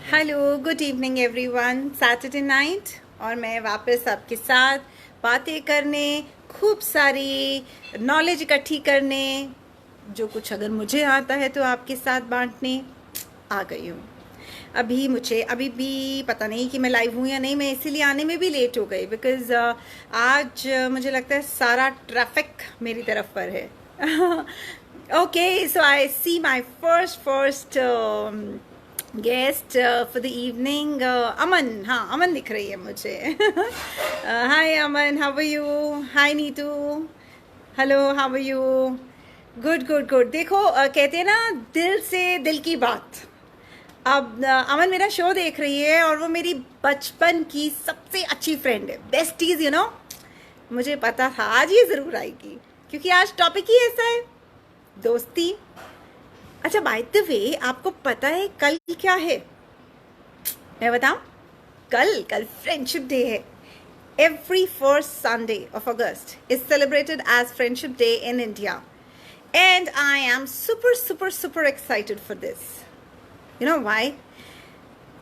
Hello, good evening everyone. Saturday night और मैं वापस आपके साथ बातें करने, खूब सारी नॉलेज इकट्ठी करने, जो कुछ अगर मुझे आता है तो आपके साथ बांटने आ गई हूँ। अभी भी पता नहीं कि मैं लाइव हूँ या नहीं। मैं इसीलिए आने में भी लेट हो गई बिकॉज आज मुझे लगता है सारा ट्रैफिक मेरी तरफ पर है। Okay, so I see my first guest for the evening. Aman, हाँ अमन दिख रही है मुझे। Hi Aman, how are you? Hi Neetu, hello, how are you? Good good good. देखो कहते हैं ना, दिल से दिल की बात। अब अमन मेरा शो देख रही है और वो मेरी बचपन की सबसे अच्छी फ्रेंड है, बेस्टीज यू नो। मुझे पता था आज ये ज़रूर आएगी क्योंकि आज टॉपिक ही ऐसा है, दोस्ती। अच्छा, बाय द वे आपको पता है कल क्या है? मैं बताऊं? कल कल फ्रेंडशिप डे है। Every first Sunday of August is celebrated as friendship day in India and I am super super super excited for this. You know why?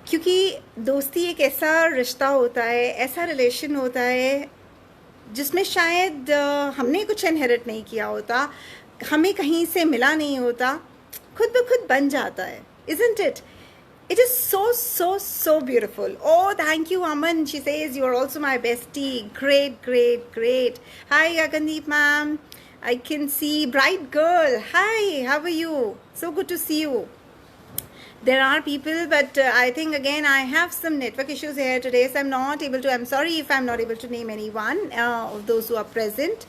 क्योंकि दोस्ती एक ऐसा रिश्ता होता है, ऐसा रिलेशन होता है जिसमें शायद हमने कुछ इनहेरिट नहीं किया होता, हमें कहीं से मिला नहीं होता, खुद ब खुद बन जाता है। Isn't it? It is so so so beautiful. Oh, thank you, Aman. She says you are also my bestie. Great, great, great. Hi, Agandeep, ma'am. I can see bright girl. Hi, how are you? So good to see you. There are people, but I think again I have some network issues here today, so I'm not able to. I'm sorry if I'm not able to name anyone of those who are present.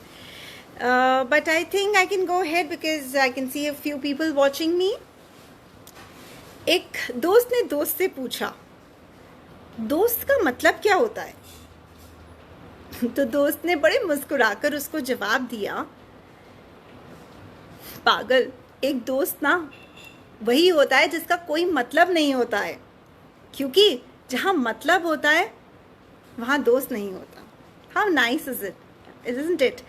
But I think I can go ahead because I can see a few people watching me. एक दोस्त ने दोस्त से पूछा, दोस्त का मतलब क्या होता है? तो दोस्त ने बड़े मुस्कुराकर उसको जवाब दिया, पागल, एक दोस्त ना वही होता है जिसका कोई मतलब नहीं होता है, क्योंकि जहाँ मतलब होता है वहाँ दोस्त नहीं होता। How nice is it, isn't it?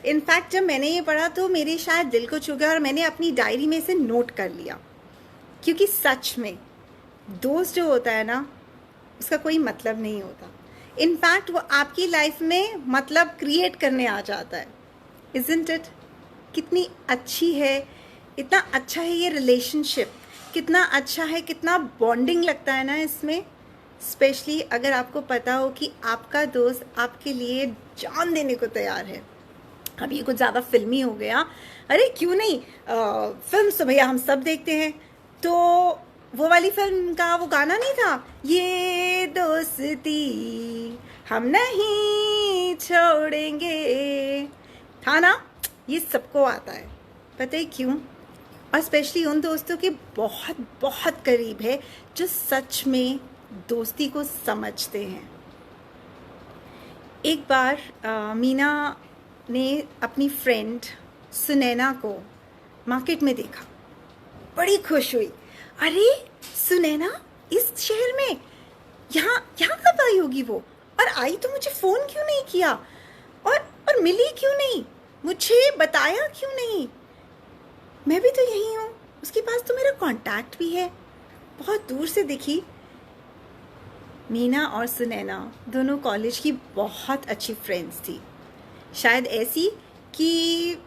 In fact जब मैंने ये पढ़ा तो मेरे शायद दिल को छू गया और मैंने अपनी डायरी में इसे नोट कर लिया, क्योंकि सच में दोस्त जो होता है ना, उसका कोई मतलब नहीं होता। इनफैक्ट वो आपकी लाइफ में मतलब क्रिएट करने आ जाता है। isn't it? कितनी अच्छी है, इतना अच्छा है ये रिलेशनशिप, कितना अच्छा है, कितना बॉन्डिंग लगता है ना इसमें। स्पेशली अगर आपको पता हो कि आपका दोस्त आपके लिए जान देने को तैयार है। अब ये कुछ ज़्यादा फिल्मी हो गया। अरे क्यों नहीं, फिल्म तो भैया हम सब देखते हैं। तो वो वाली फिल्म का वो गाना नहीं था, ये दोस्ती हम नहीं छोड़ेंगे, था ना? ये सबको आता है, पता है क्यों? और स्पेशली उन दोस्तों के बहुत बहुत करीब है जो सच में दोस्ती को समझते हैं। एक बार मीना ने अपनी फ्रेंड सुनैना को मार्केट में देखा, बड़ी खुश हुई। अरे सुनैना इस शहर में, यहाँ यहाँ कब आई होगी वो? और आई तो मुझे फ़ोन क्यों नहीं किया? और मिली क्यों नहीं? मुझे बताया क्यों नहीं? मैं भी तो यही हूँ, उसके पास तो मेरा कांटेक्ट भी है। बहुत दूर से दिखी। मीना और सुनैना दोनों कॉलेज की बहुत अच्छी फ्रेंड्स थी, शायद ऐसी कि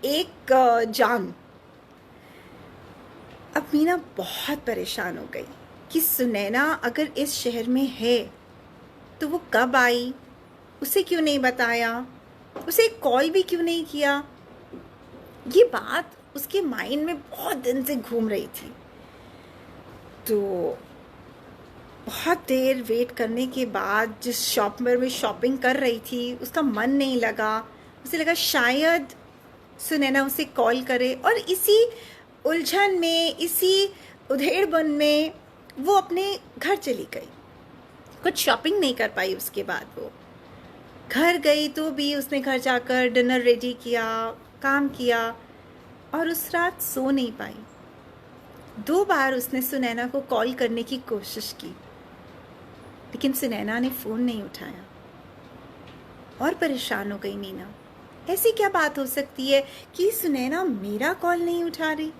एक जान। अब मीना बहुत परेशान हो गई कि सुनैना अगर इस शहर में है तो वो कब आई, उसे क्यों नहीं बताया, उसे कॉल भी क्यों नहीं किया। ये बात उसके माइंड में बहुत दिन से घूम रही थी। तो बहुत देर वेट करने के बाद जिस शॉप में वो शॉपिंग कर रही थी, उसका मन नहीं लगा। उसे लगा शायद सुनैना उसे कॉल करे, और इसी उलझन में, इसी उधेड़बुन में वो अपने घर चली गई। कुछ शॉपिंग नहीं कर पाई। उसके बाद वो घर गई तो भी उसने घर जाकर डिनर रेडी किया, काम किया, और उस रात सो नहीं पाई। 2 बार उसने सुनैना को कॉल करने की कोशिश की, लेकिन सुनैना ने फ़ोन नहीं उठाया। और परेशान हो गई मीना, ऐसी क्या बात हो सकती है कि सुनैना मेरा कॉल नहीं उठा रही?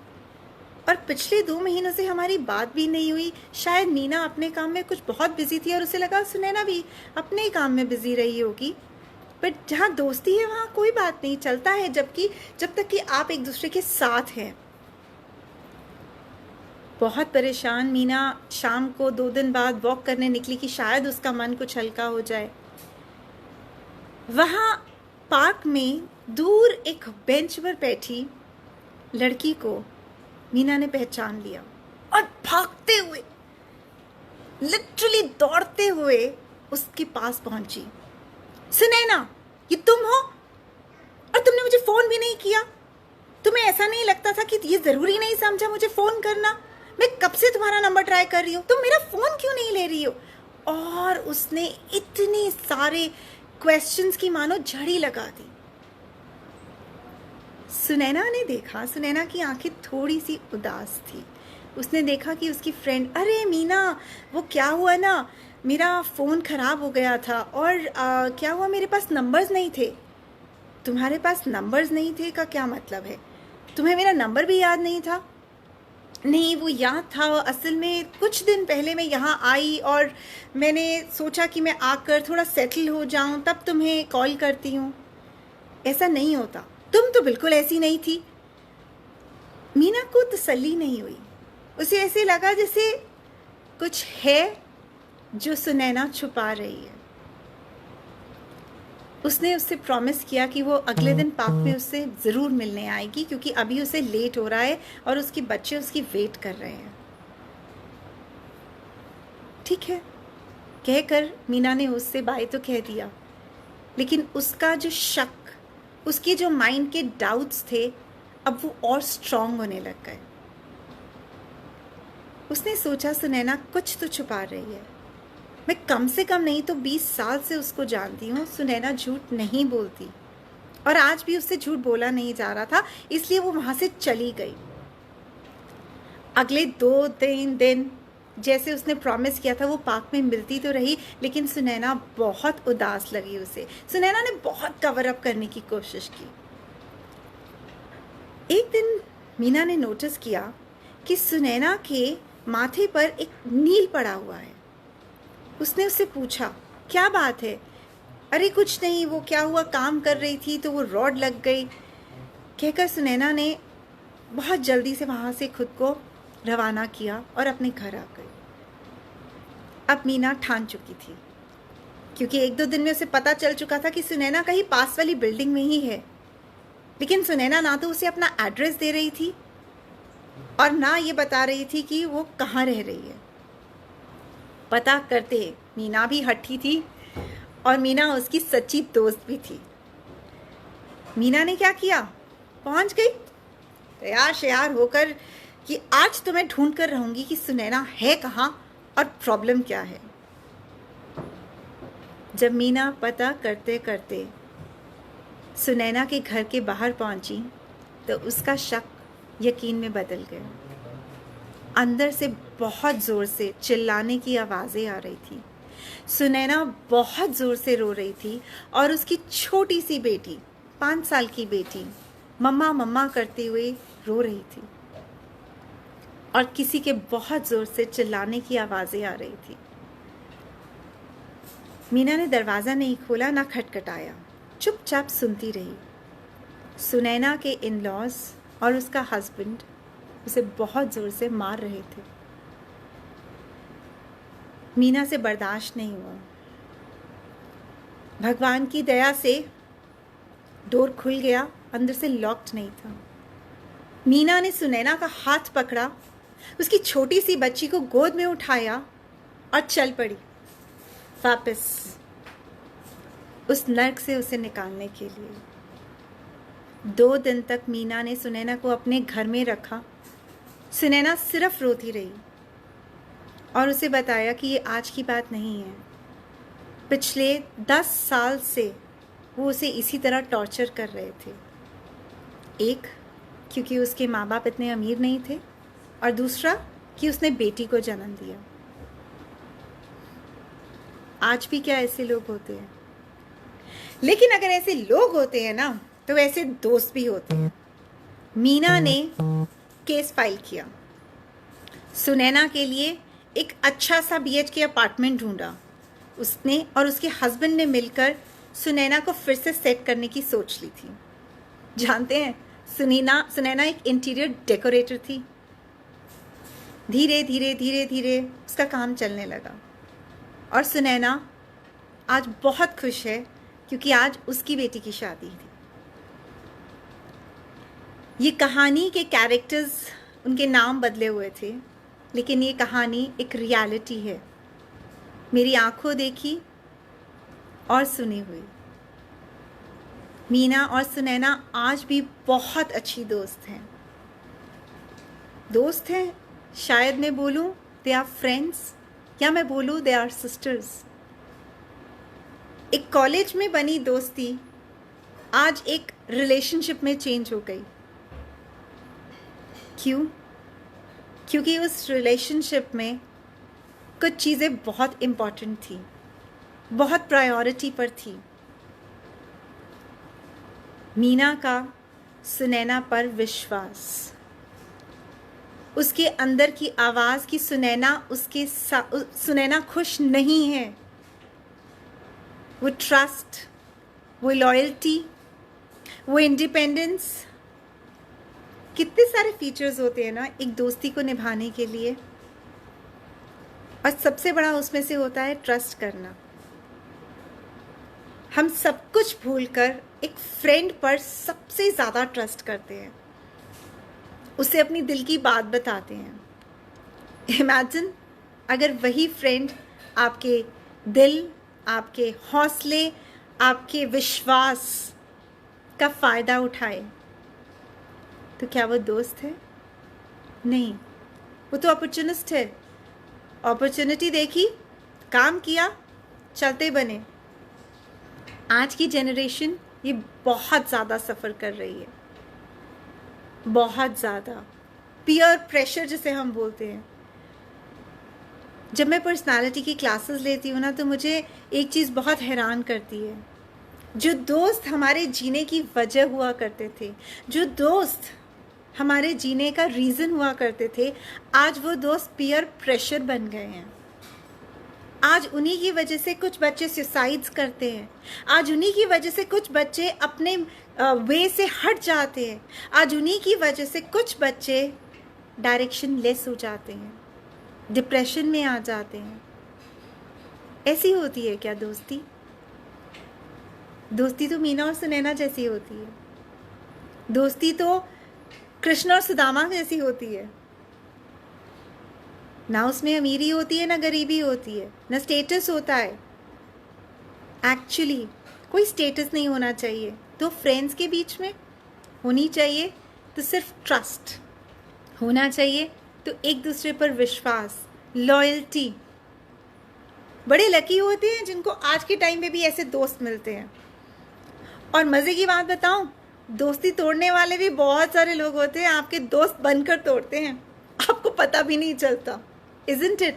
और पिछले 2 महीनों से हमारी बात भी नहीं हुई। शायद मीना अपने काम में कुछ बहुत बिजी थी और उसे लगा सुनैना भी अपने ही काम में बिजी रही होगी। बट जहाँ दोस्ती है वहाँ कोई बात नहीं, चलता है, जब तक कि आप एक दूसरे के साथ हैं। बहुत परेशान मीना शाम को 2 दिन बाद वॉक करने निकली कि शायद उसका मन कुछ हल्का हो जाए। वहाँ पार्क में दूर एक बेंच पर बैठी लड़की को मीना ने पहचान लिया और भागते हुए, लिटरली दौड़ते हुए उसके पास पहुंची। सुनैना, ये तुम हो? और तुमने मुझे फोन भी नहीं किया? तुम्हें ऐसा नहीं लगता था कि ये जरूरी नहीं समझा मुझे फोन करना? मैं कब से तुम्हारा नंबर ट्राई कर रही हूँ, तुम मेरा फोन क्यों नहीं ले रही हो? और उसने इतने सारे क्वेश्चंस की मानो झड़ी लगा दी। सुनैना ने देखा, सुनैना की आंखें थोड़ी सी उदास थी। उसने देखा कि उसकी फ्रेंड, अरे मीना, वो क्या हुआ ना, मेरा फ़ोन ख़राब हो गया था और क्या हुआ, मेरे पास नंबर्स नहीं थे। तुम्हारे पास नंबर्स नहीं थे का क्या मतलब है? तुम्हें मेरा नंबर भी याद नहीं था? नहीं, वो याद था। असल में कुछ दिन पहले मैं यहाँ आई और मैंने सोचा कि मैं आकर थोड़ा सेटल हो जाऊँ, तब तुम्हें कॉल करती हूँ। ऐसा नहीं होता, तुम तो बिल्कुल ऐसी नहीं थी। मीना को तसल्ली नहीं हुई। उसे ऐसे लगा जैसे कुछ है जो सुनैना छुपा रही है। उसने उससे प्रॉमिस किया कि वो अगले दिन पार्क में उससे ज़रूर मिलने आएगी, क्योंकि अभी उसे लेट हो रहा है और उसके बच्चे उसकी वेट कर रहे हैं। ठीक है कहकर मीना ने उससे बाय तो कह दिया, लेकिन उसका जो शक, उसके जो माइंड के डाउट्स थे, अब वो और स्ट्रांग होने लग गए। उसने सोचा सुनैना कुछ तो छुपा रही है। मैं कम से कम नहीं तो 20 साल से उसको जानती हूँ। सुनैना झूठ नहीं बोलती और आज भी उससे झूठ बोला नहीं जा रहा था, इसलिए वो वहाँ से चली गई। अगले 2-3 दिन जैसे उसने प्रॉमिस किया था वो पार्क में मिलती तो रही, लेकिन सुनैना बहुत उदास लगी उसे। सुनैना ने बहुत कवर अप करने की कोशिश की। एक दिन मीना ने नोटिस किया कि सुनैना के माथे पर एक नील पड़ा हुआ है। उसने उससे पूछा, क्या बात है? अरे कुछ नहीं, वो क्या हुआ, काम कर रही थी तो वो रॉड लग गई, कहकर सुनैना ने बहुत जल्दी से वहाँ से खुद को रवाना किया और अपने घर आ गई। अब मीना ठान चुकी थी, क्योंकि 1-2 दिन में उसे पता चल चुका था कि सुनैना कहीं पास वाली बिल्डिंग में ही है। लेकिन सुनैना ना तो उसे अपना एड्रेस दे रही थी और ना ये बता रही थी कि वो कहाँ रह रही है। पता करते मीना भी हठी थी और मीना उसकी सच्ची दोस्त भी थी। मीना ने क्या किया, पहुंच गई तैयार श्यार होकर कि आज तो मैं ढूंढ कर रहूंगी कि सुनैना है कहाँ और प्रॉब्लम क्या है। जब मीना पता करते करते सुनैना के घर के बाहर पहुंची तो उसका शक यकीन में बदल गया। अंदर से बहुत ज़ोर से चिल्लाने की आवाज़ें आ रही थी। सुनैना बहुत ज़ोर से रो रही थी और उसकी छोटी सी बेटी, 5 साल की बेटी, मम्मा मम्मा करते हुए रो रही थी और किसी के बहुत ज़ोर से चिल्लाने की आवाज़ें आ रही थी। मीना ने दरवाज़ा नहीं खोला, ना खटखटाया, चुपचाप सुनती रही। सुनैना के इन-लॉज और उसका हस्बैंड उसे बहुत ज़ोर से मार रहे थे। मीना से बर्दाश्त नहीं हुआ। भगवान की दया से डोर खुल गया, अंदर से लॉक्ड नहीं था। मीना ने सुनैना का हाथ पकड़ा, उसकी छोटी सी बच्ची को गोद में उठाया और चल पड़ी वापस उस नर्क से उसे निकालने के लिए। 2 दिन तक मीना ने सुनैना को अपने घर में रखा। सुनैना सिर्फ रोती रही और उसे बताया कि ये आज की बात नहीं है। पिछले 10 साल से वो उसे इसी तरह टॉर्चर कर रहे थे। एक, क्योंकि उसके माँ बाप इतने अमीर नहीं थे, और दूसरा कि उसने बेटी को जन्म दिया। आज भी क्या ऐसे लोग होते हैं? लेकिन अगर ऐसे लोग होते हैं ना, तो ऐसे दोस्त भी होते हैं। मीना ने केस फाइल किया, सुनैना के लिए एक अच्छा सा BHK अपार्टमेंट ढूंढा उसने, और उसके हस्बैंड ने मिलकर सुनैना को फिर से सेट करने की सोच ली थी। जानते हैं, सुनैना एक इंटीरियर डेकोरेटर थी। धीरे धीरे धीरे धीरे उसका काम चलने लगा और सुनैना आज बहुत खुश है क्योंकि आज उसकी बेटी की शादी थी। ये कहानी के कैरेक्टर्स, उनके नाम बदले हुए थे, लेकिन ये कहानी एक रियलिटी है, मेरी आंखों देखी और सुनी हुई। मीना और सुनैना आज भी बहुत अच्छी दोस्त हैं। शायद मैं बोलूं दे आर फ्रेंड्स, या मैं बोलूं दे आर सिस्टर्स। एक कॉलेज में बनी दोस्ती आज एक रिलेशनशिप में चेंज हो गई। क्यों? क्योंकि उस रिलेशनशिप में कुछ चीज़ें बहुत इम्पॉर्टेंट थी, बहुत प्रायोरिटी पर थी। मीना का सुनैना पर विश्वास, उसके अंदर की आवाज़ की सुनैना खुश नहीं है, वो ट्रस्ट, वो लॉयल्टी, वो इंडिपेंडेंस, कितने सारे फीचर्स होते हैं ना एक दोस्ती को निभाने के लिए, और सबसे बड़ा उसमें से होता है ट्रस्ट करना। हम सब कुछ भूलकर एक फ्रेंड पर सबसे ज़्यादा ट्रस्ट करते हैं, उसे अपनी दिल की बात बताते हैं। इमेजिन अगर वही फ्रेंड आपके दिल, आपके हौसले, आपके विश्वास का फ़ायदा उठाए, तो क्या वो दोस्त है? नहीं, वो तो अपॉर्चुनिस्ट है। अपॉर्चुनिटी देखी, काम किया, चलते बने। आज की जनरेशन ये बहुत ज़्यादा सफ़र कर रही है, बहुत ज़्यादा। पीयर प्रेशर जिसे हम बोलते हैं। जब मैं पर्सनालिटी की क्लासेस लेती हूँ ना, तो मुझे एक चीज़ बहुत हैरान करती है। जो दोस्त हमारे जीने की वजह हुआ करते थे, जो दोस्त हमारे जीने का रीज़न हुआ करते थे, आज वो दोस्त पीयर प्रेशर बन गए हैं। आज उन्हीं की वजह से कुछ बच्चे सुसाइड्स करते हैं, आज उन्हीं की वजह से कुछ बच्चे अपने वे से हट जाते हैं, आज उन्हीं की वजह से कुछ बच्चे डायरेक्शन लेस हो जाते हैं, डिप्रेशन में आ जाते हैं। ऐसी होती है क्या दोस्ती? दोस्ती तो मीना और सुनैना जैसी होती है। दोस्ती तो कृष्ण और सुदामा जैसी होती है। ना उसमें अमीरी होती है, ना गरीबी होती है, ना स्टेटस होता है। एक्चुअली कोई स्टेटस नहीं होना चाहिए। तो फ्रेंड्स के बीच में होनी चाहिए तो सिर्फ ट्रस्ट होना चाहिए, तो एक दूसरे पर विश्वास, लॉयल्टी। बड़े लकी होते हैं जिनको आज के टाइम में भी ऐसे दोस्त मिलते हैं। और मज़े की बात बताऊं, दोस्ती तोड़ने वाले भी बहुत सारे लोग होते हैं, आपके दोस्त बनकर तोड़ते हैं, आपको पता भी नहीं चलता। Isn't it?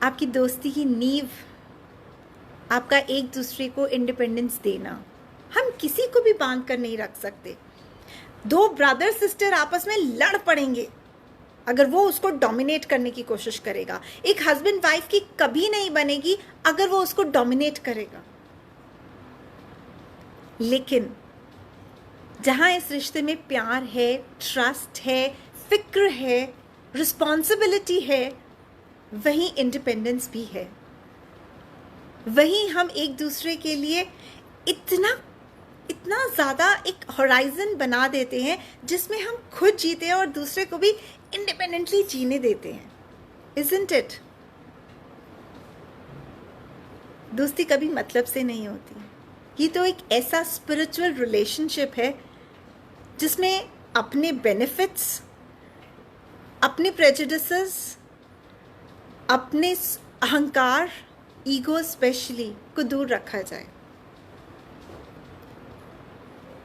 आपकी दोस्ती की नींव आपका एक दूसरे को इंडिपेंडेंस देना। हम किसी को भी बांध कर नहीं रख सकते। दो ब्रदर सिस्टर आपस में लड़ पड़ेंगे अगर वो उसको डोमिनेट करने की कोशिश करेगा। एक हस्बैंड वाइफ की कभी नहीं बनेगी अगर वो उसको डोमिनेट करेगा। लेकिन जहां इस रिश्ते में प्यार है, ट्रस्ट है, फिक्र है, रिस्पॉन्सिबिलिटी है, वहीं इंडिपेंडेंस भी है। वहीं हम एक दूसरे के लिए इतना ज़्यादा एक होराइजन बना देते हैं जिसमें हम खुद जीते हैं और दूसरे को भी इंडिपेंडेंटली जीने देते हैं। Isn't it? दोस्ती कभी मतलब से नहीं होती। ये तो एक ऐसा स्पिरिचुअल रिलेशनशिप है जिसमें अपने बेनिफिट्स, अपने प्रेजुडिसेस, अपने अहंकार, ईगो स्पेशली को दूर रखा जाए।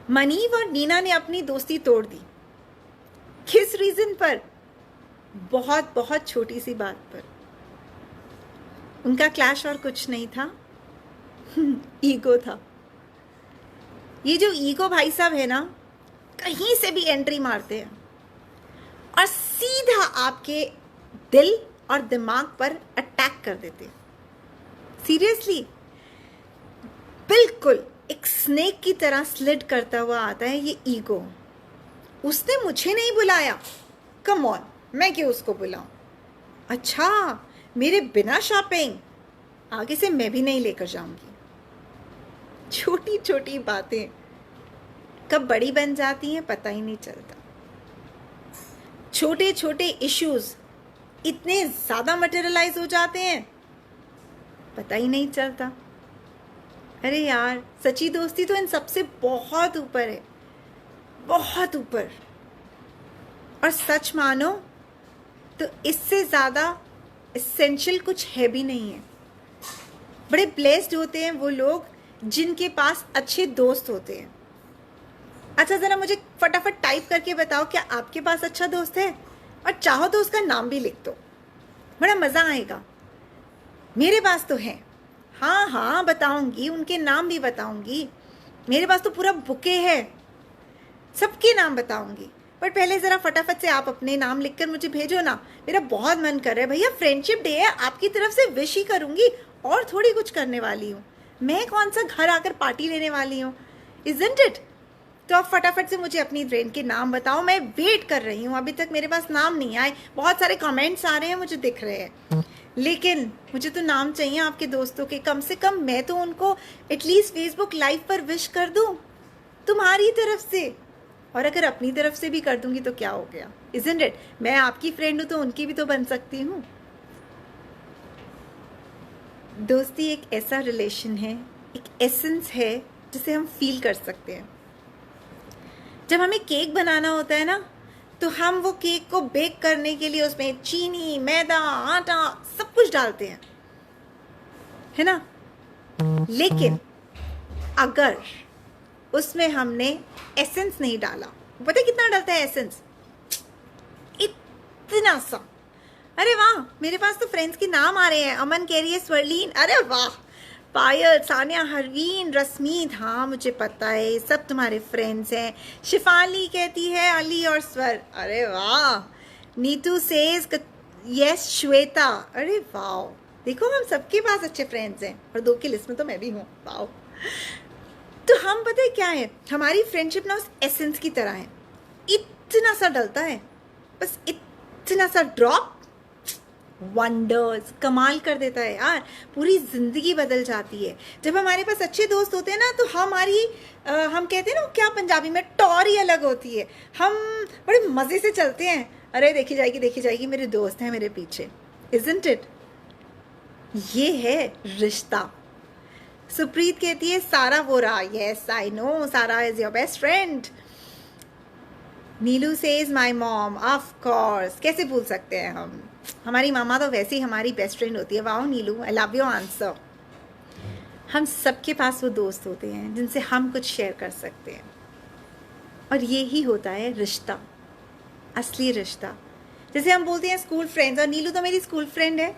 मनीव और नीना ने अपनी दोस्ती तोड़ दी। किस रीजन पर? बहुत छोटी सी बात पर। उनका क्लैश और कुछ नहीं था, ईगो था। ये जो ईगो भाई साहब है ना, कहीं से भी एंट्री मारते हैं और सीधा आपके दिल और दिमाग पर अटैक कर देते हैं। सीरियसली, बिल्कुल एक स्नेक की तरह स्लिड करता हुआ आता है ये ईगो। उसने मुझे नहीं बुलाया, कम ऑन, मैं क्यों उसको बुलाऊं? अच्छा, मेरे बिना शॉपिंग आगे से मैं भी नहीं लेकर जाऊंगी। छोटी छोटी बातें कब बड़ी बन जाती हैं पता ही नहीं चलता। छोटे छोटे इश्यूज इतने ज़्यादा मटेरियलाइज हो जाते हैं, पता ही नहीं चलता। अरे यार, सच्ची दोस्ती तो इन सबसे बहुत ऊपर है, बहुत ऊपर। और सच मानो तो इससे ज़्यादा एसेंशियल कुछ है भी नहीं है। बड़े ब्लेस्ड होते हैं वो लोग जिनके पास अच्छे दोस्त होते हैं। अच्छा, ज़रा मुझे फटाफट टाइप करके बताओ, क्या आपके पास अच्छा दोस्त है? और चाहो तो उसका नाम भी लिख दो, बड़ा मज़ा आएगा। मेरे पास तो है, हाँ हाँ बताऊंगी, उनके नाम भी बताऊंगी। मेरे पास तो पूरा बुके है, सबके नाम बताऊंगी। पर पहले ज़रा फटाफट से आप अपने नाम लिखकर मुझे भेजो ना, मेरा बहुत मन कर रहा है। भैया फ्रेंडशिप डे है, आपकी तरफ से विश ही करूंगी और थोड़ी कुछ करने वाली हूँ। मैं कौन सा घर आकर पार्टी लेने वाली हूँ, इज़न्ट इट? तो आप फटाफट से मुझे अपनी फ्रेंड के नाम बताओ, मैं वेट कर रही हूँ। अभी तक मेरे पास नाम नहीं आए, बहुत सारे कमेंट्स आ रहे हैं मुझे दिख रहे हैं, लेकिन मुझे तो नाम चाहिए आपके दोस्तों के। कम से कम मैं तो उनको एटलीस्ट फेसबुक लाइव पर विश कर दूँ तुम्हारी तरफ से। और अगर अपनी तरफ से भी कर दूंगी तो क्या हो गया, इज़न्ट इट? मैं आपकी फ्रेंड हूँ तो उनकी भी तो बन सकती हूँ। दोस्ती एक ऐसा रिलेशन है, एक एसेंस है जिसे हम फील कर सकते हैं। जब हमें केक बनाना होता है ना, तो हम वो केक को बेक करने के लिए उसमें चीनी, मैदा, आटा सब कुछ डालते हैं, है ना? लेकिन अगर उसमें हमने एसेंस नहीं डाला, पता है कितना डालता है एसेंस? इतना सा। अरे वाह, मेरे पास तो फ्रेंड्स के नाम आ रहे हैं। अमन कह रही है स्वर्लीन, अरे वाह। पायल, सानिया, हरवीन, रश्मीत, हाँ मुझे पता है सब तुम्हारे फ्रेंड्स हैं। शिफाली कहती है अली और स्वर, अरे वाह। नीतू सेज यस श्वेता, अरे वाह। देखो हम सबके पास अच्छे फ्रेंड्स हैं और 2 की लिस्ट में तो मैं भी हूँ, वाह। तो हम पता है क्या है, हमारी फ्रेंडशिप ना उस एसेंस की तरह है, इतना सा डलता है, बस इतना सा ड्रॉप वंडर्स, कमाल कर देता है यार, पूरी ज़िंदगी बदल जाती है। जब हमारे पास अच्छे दोस्त होते हैं ना, तो हमारी हम कहते हैं ना क्या पंजाबी में, टौर ही अलग होती है। हम बड़े मज़े से चलते हैं, अरे देखी जाएगी मेरे दोस्त हैं मेरे पीछे, इज़न्ट इट? ये है रिश्ता। सुप्रीत कहती है सारा वोरा, यस आई नो, सारा is your best friend. Neelu says my mom, of course, कैसे भूल सकते हैं हम, हमारी मामा तो वैसे ही हमारी बेस्ट फ्रेंड होती है। Wow Neelu, I love your answer. हम सबके पास वो दोस्त होते हैं जिनसे हम कुछ शेयर कर सकते हैं, और ये ही होता है रिश्ता, असली रिश्ता। जैसे हम बोलते हैं स्कूल फ्रेंड्स, और नीलू तो मेरी स्कूल फ्रेंड है।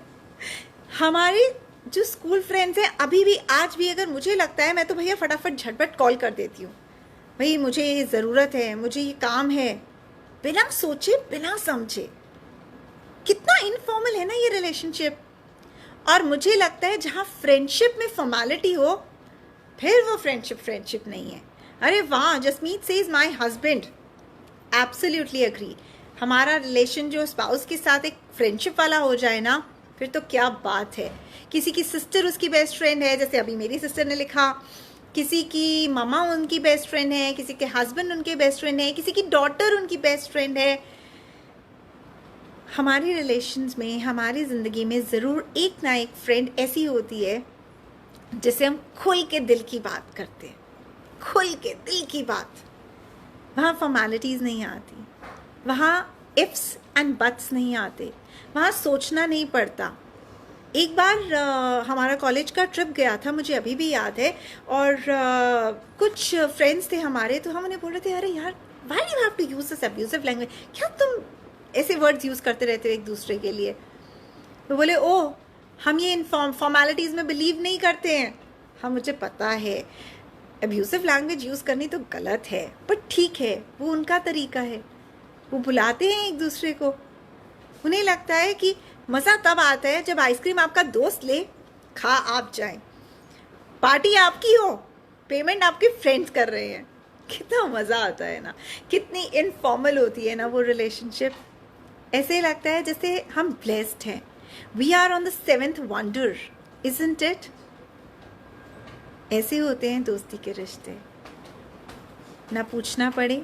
हमारी जो स्कूल फ्रेंड्स हैं, अभी भी आज भी अगर मुझे लगता है, मैं तो भैया फटाफट झटपट कॉल कर देती हूँ, भाई मुझे ये ज़रूरत है, मुझे ये काम है, बिना सोचे बिना समझे। कितना इनफॉर्मल है ना ये रिलेशनशिप। और मुझे लगता है जहाँ फ्रेंडशिप में फॉर्मेलिटी हो, फिर वो फ्रेंडशिप नहीं है। अरे वाह, Jasmeet says my husband, absolutely agree. हमारा रिलेशन जो स्पाउस के साथ एक फ्रेंडशिप वाला हो जाए ना, फिर तो क्या बात है। किसी की सिस्टर उसकी बेस्ट फ्रेंड है, जैसे अभी मेरी सिस्टर ने लिखा, किसी की मामा उनकी बेस्ट फ्रेंड है, किसी के हस्बैंड उनके बेस्ट फ्रेंड है, किसी की डॉटर उनकी बेस्ट फ्रेंड है। हमारी रिलेशंस में, हमारी ज़िंदगी में ज़रूर एक ना एक फ्रेंड ऐसी होती है जिसे हम खुल के दिल की बात करते हैं, खुल के दिल की बात। वहाँ फॉर्मेलिटीज़ नहीं आती, वहाँ इफ्स एंड बट्स नहीं आते, वहाँ सोचना नहीं पड़ता। एक बार हमारा कॉलेज का ट्रिप गया था, मुझे अभी भी याद है, और कुछ फ्रेंड्स थे हमारे, तो हम उन्हें बोल रहे थे, अरे यार why you have to use this abusive language, क्या तुम ऐसे वर्ड्स यूज़ करते रहते हो एक दूसरे के लिए। तो बोले हम ये फॉर्मेलिटीज़ में बिलीव नहीं करते हैं। हाँ मुझे पता है, अब्यूसिव लैंग्वेज यूज़ करनी तो गलत है, बट ठीक है, वो उनका तरीका है। वो बुलाते हैं एक दूसरे को, उन्हें लगता है कि मज़ा तब आता है जब आइसक्रीम आपका दोस्त ले, खा आप जाएं, पार्टी आपकी हो, पेमेंट आपके फ्रेंड्स कर रहे हैं। कितना मज़ा आता है ना, कितनी इनफॉर्मल होती है ना वो रिलेशनशिप। ऐसे लगता है जैसे हम ब्लेस्ड हैं, we are on the 7th wonder, isn't it? ऐसे होते हैं दोस्ती के रिश्ते। ना पूछना पड़े,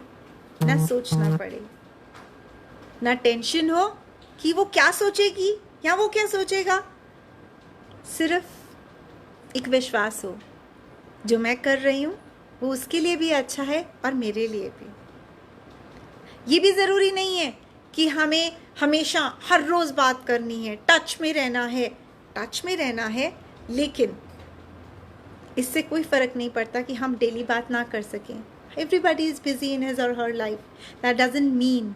ना सोचना पड़े, ना टेंशन हो कि वो क्या सोचेगी या वो क्या सोचेगा। सिर्फ एक विश्वास हो, जो मैं कर रही हूँ वो उसके लिए भी अच्छा है और मेरे लिए भी। ये भी ज़रूरी नहीं है कि हमें हमेशा हर रोज़ बात करनी है, टच में रहना है, लेकिन इससे कोई फ़र्क नहीं पड़ता कि हम डेली बात ना कर सकें। Everybody is busy in his or her life, that doesn't mean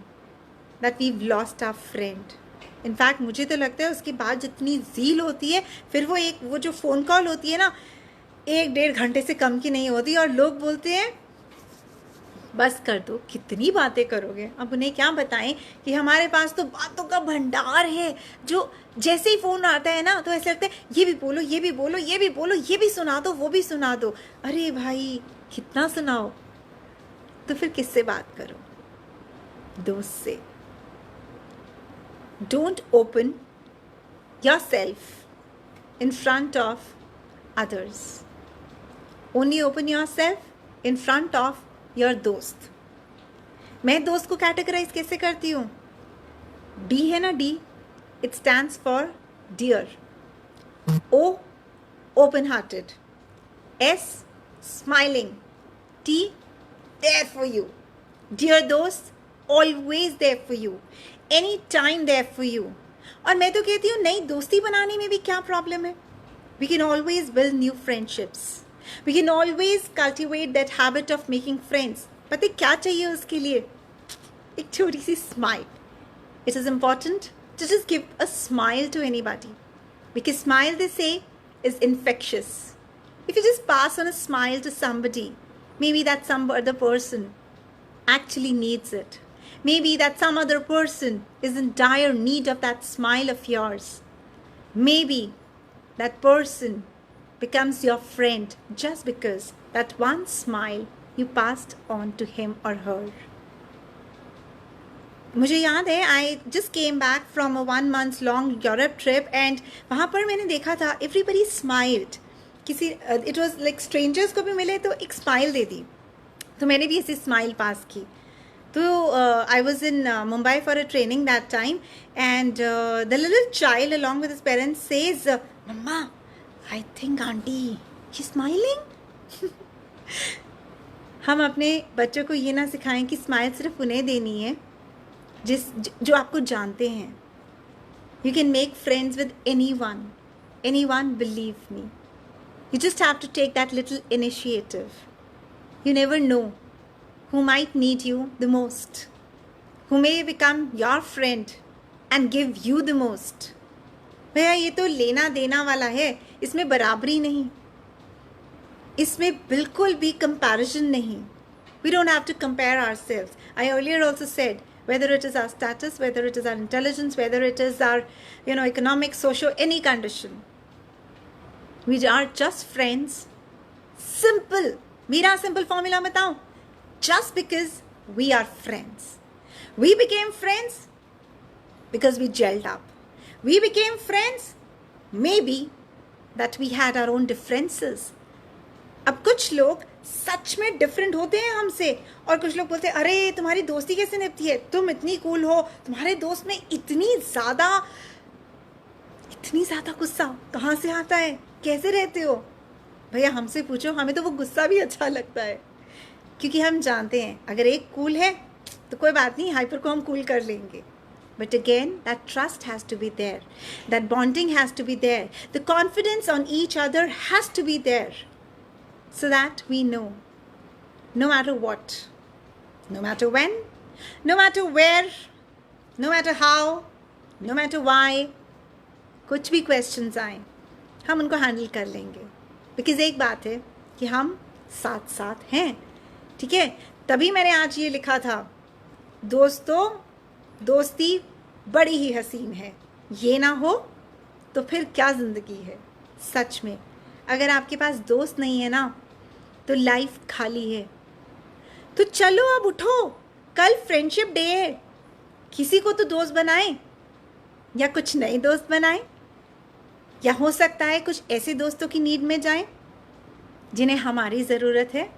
that we lost our friend. In fact मुझे तो लगता है उसके बाद जितनी ज़ील होती है, फिर वो जो फ़ोन कॉल होती है ना, 1-1.5 घंटे से कम की नहीं होती, और लोग बोलते हैं बस कर दो, कितनी बातें करोगे। अब उन्हें क्या बताएं कि हमारे पास तो बातों का भंडार है, जो जैसे ही फ़ोन आता है ना तो ऐसा लगता है ये भी बोलो, ये भी बोलो, ये भी बोलो, ये भी सुना दो, वो भी सुना दो। अरे भाई कितना सुनाओ, तो फिर किससे बात करो? दोस्त से। Don't open yourself in front of others. Only open yourself in front of your दोस्त। मैं दोस्त को कैटेगराइज कैसे करती हूँ? D है ना, D, it stands for dear. O, open hearted. S, smiling. T, there for you. Dear दोस्त, always there for you, any time there for you. और मैं तो कहती हूँ नई दोस्ती बनाने में भी क्या प्रॉब्लम है? We can always build new friendships. We can always cultivate that habit of making friends. पता है क्या चाहिए उसके लिए? एक छोटी सी smile. It is important to just give a smile to anybody, because smile, they say, is infectious. If you just pass on a smile to somebody, maybe that some other person actually needs it. Maybe that some other person is in dire need of that smile of yours. Maybe that person becomes your friend just because that one smile you passed on to him or her. मुझे याद है, I just came back from a 1 month long Europe trip, and वहाँ पर मैंने देखा था everybody smiled. it was like strangers को भी मिले तो एक smile दे दी, तो मैंने भी ऐसी smile पास की। तो I was in Mumbai for a training that time, and the little child along with his parents says, "Mama, I think auntie, she's smiling." हम अपने बच्चों को ये ना सिखाएं कि स्माइल सिर्फ उन्हें देनी है जो आपको जानते हैं। You can make friends with anyone, believe me. You just have to take that little initiative. You never know who might need you the most, who may become your friend and give you the most. भैया ये तो लेना देना वाला है, इसमें बराबरी नहीं, इसमें बिल्कुल भी comparison नहीं. We don't have to compare ourselves. I earlier also said, whether it is our status, whether it is our intelligence, whether it is our economic, social, any condition, we are just friends. Simple. मेरा simple formula बताऊं? Just because we are friends. We became friends because we gelled up. We became friends maybe that we had our own differences. अब कुछ लोग सच में different होते हैं हमसे, और कुछ लोग बोलते हैं अरे तुम्हारी दोस्ती कैसे निभती है, तुम इतनी कूल हो, तुम्हारे दोस्त में इतनी ज़्यादा गुस्सा कहाँ से आता है, कैसे रहते हो? भैया हमसे पूछो, हमें तो वो गुस्सा भी अच्छा लगता है, क्योंकि हम जानते हैं अगर एक कूल है तो कोई बात नहीं, हाइपर को हम कूल कर लेंगे. But again, that trust has to be there, that bonding has to be there, the confidence on each other has to be there, so that we know, no matter what, no matter when, no matter where, no matter how, no matter why, कुछ भी questions आए हम उनको handle कर लेंगे. Because एक बात है कि हम साथ साथ हैं, ठीक है। तभी मैंने आज ये लिखा था, दोस्तों दोस्ती बड़ी ही हसीन है, ये ना हो तो फिर क्या ज़िंदगी है। सच में अगर आपके पास दोस्त नहीं है ना तो लाइफ खाली है। तो चलो अब उठो, कल फ्रेंडशिप डे है, किसी को तो दोस्त बनाएं या कुछ नए दोस्त बनाएं, या हो सकता है कुछ ऐसे दोस्तों की नीड में जाएं जिन्हें हमारी ज़रूरत है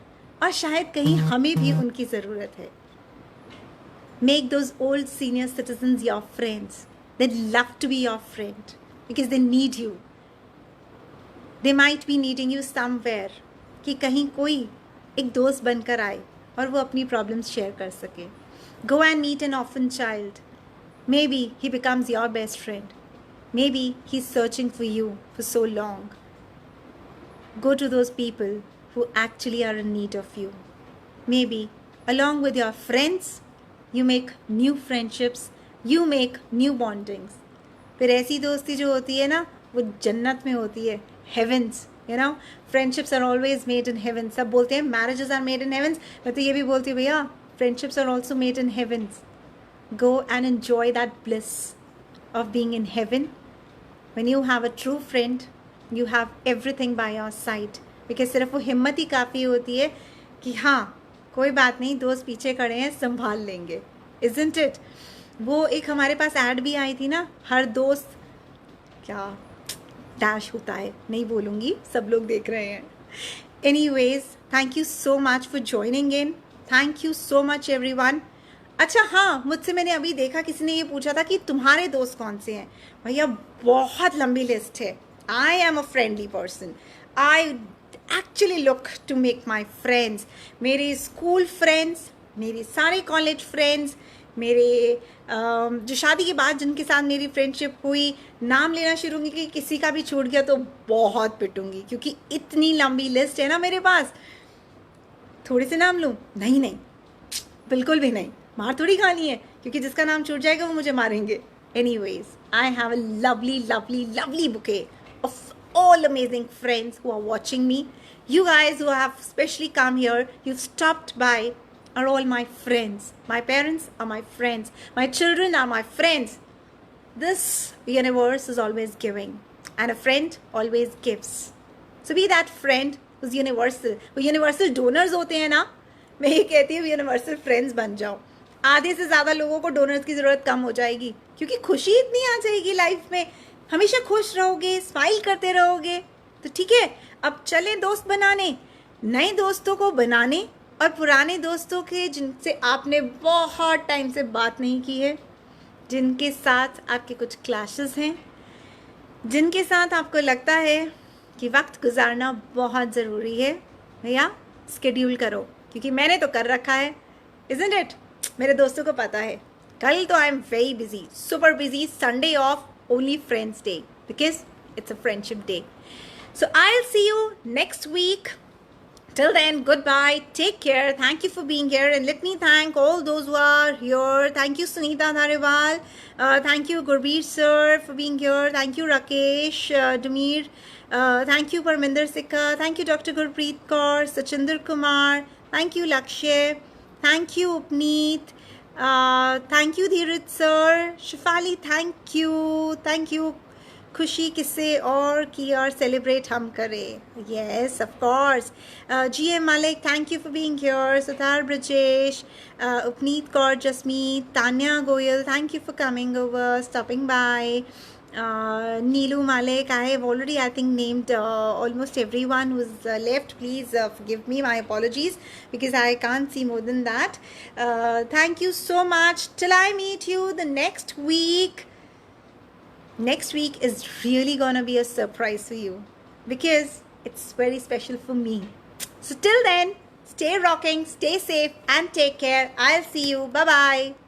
और शायद कहीं हमें भी उनकी ज़रूरत है। Make those old senior citizens your friends. They'd love to be your friend because they need you. They might be needing you somewhere. कि कहीं कोई एक दोस्त बनकर आए और वो अपनी प्रॉब्लम्स शेयर कर सके. Go and meet an orphan child. Maybe he becomes your best friend. Maybe he's searching for you for so long. Go to those people who actually are in need of you. Maybe along with your friends, you make new friendships, you make new bondings. फिर ऐसी दोस्ती जो होती है ना वो जन्नत में होती है, heavens, you know. Friendships are always made in heaven. सब बोलते हैं marriages are made in heavens, मैं तो ये भी बोलती हूँ भैया friendships are also made in heavens. Go and enjoy that bliss of being in heaven. When you have a true friend, you have everything by your side. Because सिर्फ वो हिम्मत ही काफ़ी होती है कि हाँ कोई बात नहीं, दोस्त पीछे खड़े हैं, संभाल लेंगे, isn't it? वो एक हमारे पास ऐड भी आई थी ना, हर दोस्त क्या डैश होता है, नहीं बोलूँगी, सब लोग देख रहे हैं. Anyways, thank you so much for joining in, thank you so much everyone. अच्छा हाँ, मुझसे मैंने अभी देखा किसी ने ये पूछा था कि तुम्हारे दोस्त कौन से हैं. भैया बहुत लंबी लिस्ट है. I am a friendly person. I actually look to make my friends. मेरे स्कूल फ्रेंड्स, मेरे सारे कॉलेज फ्रेंड्स, मेरे जो शादी के बाद जिनके साथ मेरी फ्रेंडशिप हुई, नाम लेना शुरू होंगी कि किसी का भी छूट गया तो बहुत पिटूंगी क्योंकि इतनी लंबी लिस्ट है ना मेरे पास. थोड़े से नाम लूँ? नहीं नहीं, बिल्कुल भी नहीं. मार थोड़ी खानी है क्योंकि जिसका नाम छूट जाएगा वो मुझे मारेंगे. Anyways, I have a lovely lovely lovely bouquet of all amazing friends who are watching me. You guys who have specially come here, you've stopped by, are all my friends. My parents are my friends. My children are my friends. This universe is always giving and a friend always gives. So be that friend who's universal. वो universal donors होते हैं ना, मैं ये कहती हूँ universal friends बन जाओ. आधे से ज़्यादा लोगों को डोनर्स की ज़रूरत कम हो जाएगी क्योंकि खुशी इतनी आ जाएगी लाइफ में. हमेशा खुश रहोगे, स्माइल करते रहोगे. तो ठीक है, अब चलें दोस्त बनाने, नए दोस्तों को बनाने और पुराने दोस्तों के जिनसे आपने बहुत टाइम से बात नहीं की है, जिनके साथ आपके कुछ क्लैशेस हैं, जिनके साथ आपको लगता है कि वक्त गुजारना बहुत ज़रूरी है, भैया स्केड्यूल करो क्योंकि मैंने तो कर रखा है, isn't it? मेरे दोस्तों को पता है. कल तो I am very busy, super busy. Sunday off, only friends day because it's a friendship day. So I'll see you next week. Till then, goodbye, take care, thank you for being here, and let me thank all those who are here. Thank you Sunita Dhariwal, thank you Gurbeer sir for being here, thank you Rakesh Dumeer, thank you Parminder Sikka, thank you Dr. Gurpreet Kaur, Sachinder Kumar, thank you Lakshya, thank you Upneet, thank you Dheeraj sir, Shifali, thank you खुशी किससे और की और celebrate हम करें. Yes of course. GM Malik, thank you for being here. Sudhar Brajesh, Upneet Kaur, Jasmeet, Tanya Goyal, thank you for coming over, stopping by. Neelu Malik, I have already I think named almost everyone who's left. Please forgive me, my apologies because I can't see more than that. Thank you so much. Till I meet you the next week. Next week is really gonna be a surprise for you because it's very special for me. So till then, stay rocking, stay safe and take care. I'll see you. Bye bye.